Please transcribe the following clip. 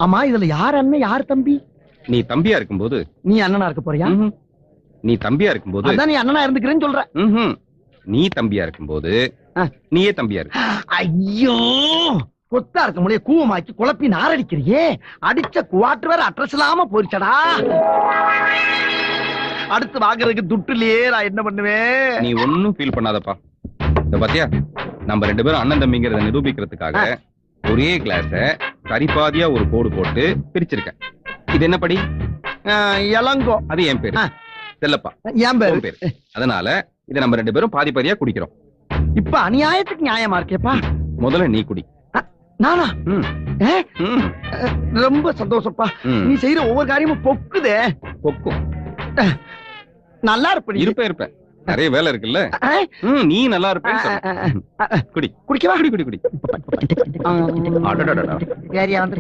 ஆமா, இதுல யார் அண்ணன் யார் தம்பி? நீ தம்பியா இருக்கும்போது நீ அண்ணனா இருக்க போறியா? நீ தம்பியா இருக்கும்போது அதான் நீ அண்ணனா இருந்துக்கிறேன்னு சொல்ற. நீ தம்பியா இருக்கும்போது நீயே தம்பியா இருக்கு. ஐயோ, கொத்தா இருக்க முடிய கூவமாக்கி குழப்பி நாரடிக்கிறியே. அடிச்ச குவாட்டர் வேற அட்ரஸ் இல்லாம போயிடுச்சடா. அடுத்து வாங்குறதுக்கு துட்டு இல்லையே, நான் என்ன பண்ணுவேன்? நீ ஒன்னும் ஃபீல் பண்ணாதப்பா. இந்த பாத்தியா, நம்ம 2 பேரும் அண்ணன் தம்பிங்கிறத நிரூபிக்கிறதுக்காக ஒரே கிளாஸ சரிபாதியா ஒரு கோடு போட்டு பிரிச்சிருக்கேன். இது என்ன படி? இளங்கோ. அது என் பேரு செல்லப்பா, என் பேரு. அதனால இதை நம்ம 2 பேரும் பாதி பாதியா குடிக்கிறோம். இப்ப அநியாயத்துக்கு நியாயமா இருக்கேப்பா. முதல்ல நீ குடி. நானா? ரொம்ப சந்தோஷப்பா. நீ செய்யற ஒவ்வொரு காரியமும் பொக்குதே. பொக்கும் நல்லா இருப்ப. நிறைய வேலை இருக்குல்ல. நீ நல்லா இருப்ப. குடி. குடிக்கவா? குடி குடி குடி. வேறையா வந்து